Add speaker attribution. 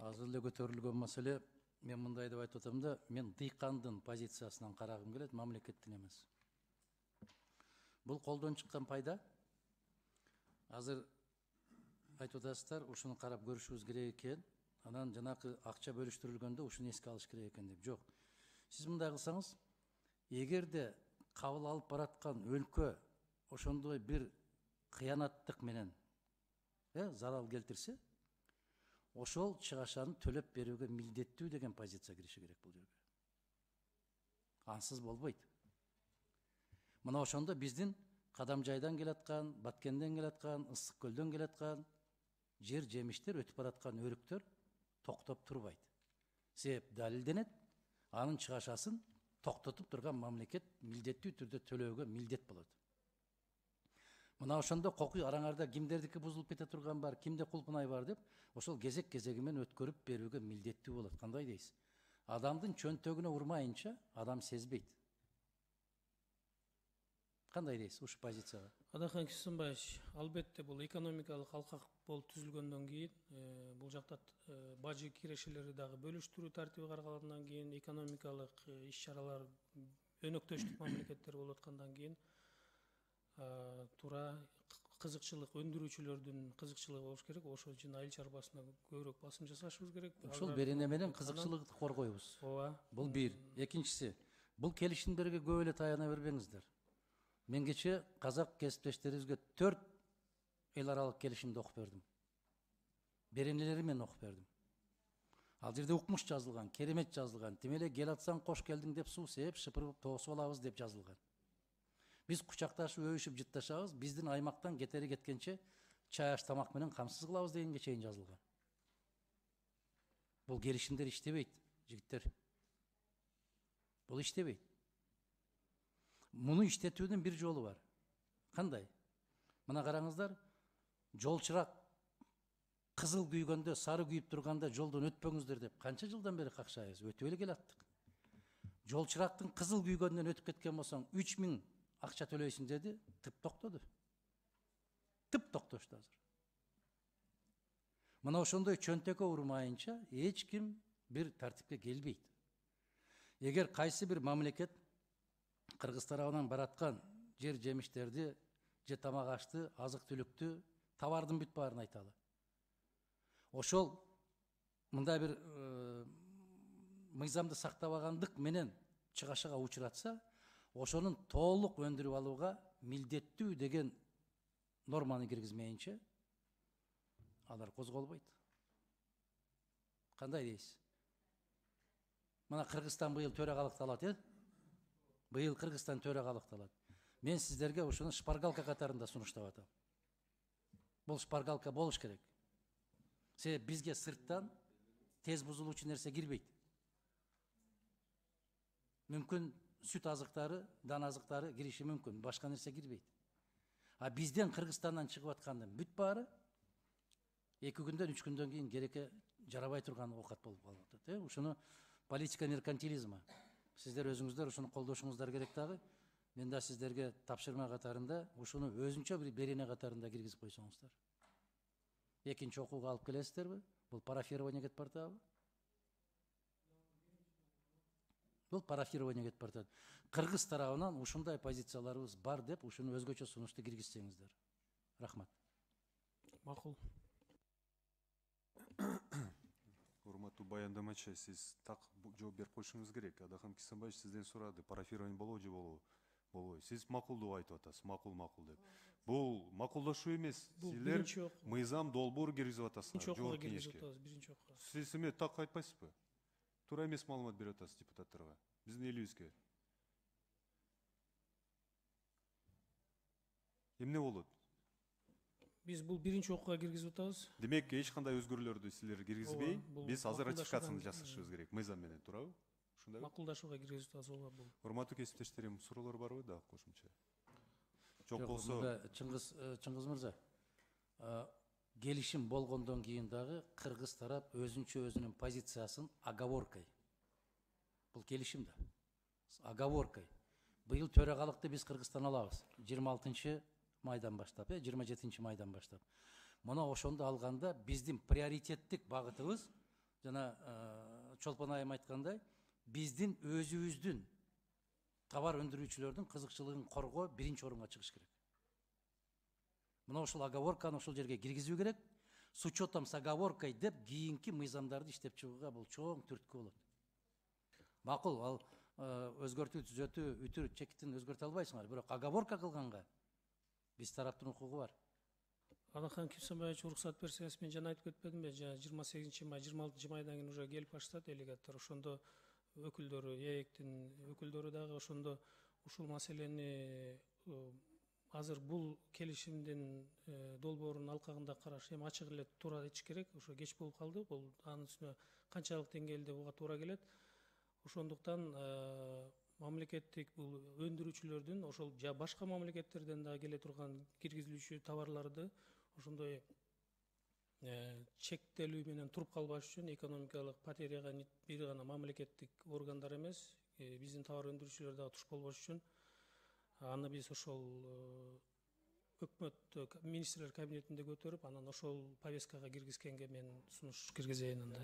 Speaker 1: Азыр эле көтөрүлгөн маселе, мен мындай деп айтып атам да, мен дыйкандын позициясынан карагым келет, мамлекеттин эмес. Бул колдон чыккан пайда. Азыр айтып атасыздар, ушуну карап көрүшүбүз керек экен. Анан жанакы акча бөлүштүрүлгөндө ушуну эске алыш керек экен деп. Жок. Сиз мындай кылсаңыз, эгерде кабыл алып бараткан өлкө ошондой бир кыянаттык менен зарал келтирсе, ошол чыгашаны төлөп берүүгө милдеттүү деген позиция кириши керек бул жерге. Ансыз болбойт. Мына ошондо биздин Кадамжайдан келаткан, Баткенден келаткан, Ысык көлдөн келаткан жер жемиштер, өтүп бараткан өрүктөр токтоп турбайт. Себеп далилденет, анын чыгашасын токтотуп турган мамлекет милдеттүү түрдө төлөөгө милдет болот. Мына ошондо кокуй араңарда кимдердики бузулуп кете турган бар, кимде кулпунай бар деп, ошол кезек-кезеги менен өткөрүп берүүгө милдеттүү болот. Кандай дейсиз? Адамдын чөнтөгүнө урмайынча адам сезбейт. Кандай дейсиз ушу позицияга?
Speaker 2: Адахан Кисимбаевич, албетте бул экономикалык алкак болуп түзүлгөндөн кийин, бул жакта бажы кирешелери дагы бөлүштүрүү тартиби каралгандан кийин, экономикалык иш-чаралар өнөктөштүк мамлекеттер болуп аткандан кийин туура кызыкчылык, өндүрүүчүлөрдүн кызыкчылыгы болуш керек. Ошол үчүн айыл чарбасына көбүрөөк басым жасашыбыз керек.
Speaker 1: Ушул берене менен кызыкчылыкты коргойбуз.
Speaker 2: Ооба.
Speaker 1: Бул бир. Экинчиси, бул келишимдерге көп эле таяна бербеңиздер. Мен кече казак кесиптештерибизге 4 эл аралык келишимди окуп бердим. Беренелери менен окуп бердим. Ал жерде укмуш жазылган, керемет жазылган. Тим эле кел атсаң кош келдиң деп суу сээп, шыпырып тоосуп алабыз деп жазылган. Биз кучакташып, өбүшүп жытташабыз, биздин аймактан кетери кеткенче чай аш тамак менен камсыз кылабыз дегенге чейин жазылган. Бул келишимдер иштебейт, жигиттер. Бул иштебейт. Муну иштетүүнүн бир жолу бар. Кандай? Мына караңыздар, жолчурак кызыл күйгөндө, сары күйүп турганда жолдон өтпөңүздөр деп канча жылдан бери какшайбыз, өтүп эле келаттык. Жолчурактын кызыл күйгөндөн өтүп кеткен болсоң 3000 акча төлөйсүң деди, тып токтоду. Тып токтошту азыр. Мына ошондой чөнтөккө урмайынча эч ким бир тартипке келбейт. Эгер кайсы бир мамлекет Кыргыз тарабынан бараткан жер жемиштерди, же тамак ашты, азык түлүктү, товардын бүт баарын айталы. Ошол мындай бир мыйзамды сактабагандык менен чыгашага учуратса, ошонун толук өндүрүп алууга милдеттүү деген норманы киргизмейинче алар козголбойт. Кандай дейсиз? Мына Кыргызстан быйыл төрагалыкты алат, Быйыл Кыргызстан төрагалыкты алат. Мен сиздерге ушуну шпаргалка катарында сунуштап атам. Бул шпаргалка болуш керек. Себеп бизге сырттан тез бузулуучу нерсе кирбейт. Мүмкүн сүт азыктары, дан азыктары кириши мүмкүн, башка нерсе кирбейт. А бизден Кыргызстандан чыгып аткандын бүт баары 2 күндөн 3 күндөн кийин керекке жарабай турган оокат болуп калып атат. Ушуну политика меркантилизма. Сиздер өзүңүздөр ушуну колдошуңуздар керек дагы. Мен да сиздерге тапшырма катарында ушуну өзүнчө бир берене катарында киргизип койсоңуздар. Экинчи окууга алып келесиздерби? Бул парафирование кетип бартабы? Бул парафирование кетип бартат. Кыргыз тарабынан ушундай позицияларыбыз бар деп, ушуну өзгөчө сунушту киргизсеңиздер. Рахмат.
Speaker 2: Макул.
Speaker 3: Урматтуу баяндамачы, сиз так жооп берип коюшуңуз керек. Адахан Кисимбаевич сизден сурады, парафирование болобу же болбойбу. Сиз макулдуу айтып атасыз, макул деп. Бул макулдашуу эмес. Силер мыйзам долбоор киргизип атасыздар. Жогорку кеңешке. Сиз эме так айтпайсызбы? Туура эмес маалымат берип атасыз депутаттарга, биздин элибизге. Эмне болот?
Speaker 2: Биз бул биринчи окууга киргизип атабыз.
Speaker 3: Демек, эч кандай өзгөрүүлөрдү силер киргизбей, биз азыр ратификацияны жасашыбыз керек, мыйзам менен, туурабы? Ушундайбы?
Speaker 2: Макулдашууга киргизип атабыз, ооба бул.
Speaker 3: Урматтуу кесиптештерим, суроолор барбы да кошумча? Жок болсо,
Speaker 1: Чыңгыз мырза, келишим болгондон кийин дагы кыргыз тарап өзүнчө өзүнүн позициясын оговоркой. Бул келишим да. Оговоркой. Быйыл төрагалыкты биз Кыргызстан алабыз. 26 майдан баштап, 27 майдан баштап. Мына ошондо алганда биздин приоритеттик багытыбыз жана Чолпон айым айткандай, биздин өзүбүздүн товар өндүрүүчүлөрдүн кызыкчылыгын коргоо биринчи орунга чыгыш керек. Мына ушул оговорканы ошол жерге киргизүү керек. С учетом с оговоркой деп кийинки мыйзамдарды иштеп чыгууга бул чоң түрткү болот. Макул, ал өзгөртүү, түзөтүү, үтүр, чектин өзгөртө албайсыңар, бирок оговорка кылганга биз тараптын укугу бар.
Speaker 2: Адахан Кимсанбаевич, уруксат берсеңиз, мен жана айтып кетпедимби, 28 май, 26 майдан кийин уже келип баштады делегаттар. Ошондо өкүлдөрү, ЭЭКтин өкүлдөрү дагы ошондо ушул маселени азыр бул келишимдин долбоорунун алкагында караш эми ачык эле туура ич керек. Ошо кеч болуп калды. Бул анын үстүнө канчалык деңгээлде буга туура келет. Ошондуктан мамлекеттик бул өндүрүүчүлөрдүн ошол башка мамлекеттерден дагы келе турган киргизилүүчү товарларды ошондой чектелүү менен туруп калбаш үчүн экономикалык потеряга бир гана мамлекеттик органдар эмес, биздин товар өндүрүүчүлөр дагы туш болбош үчүн аны биз ошол өкмөт министрлер кабинетинде көтөрүп, анан ошол повесткага киргизгенге мен сунуш киргизейин анда.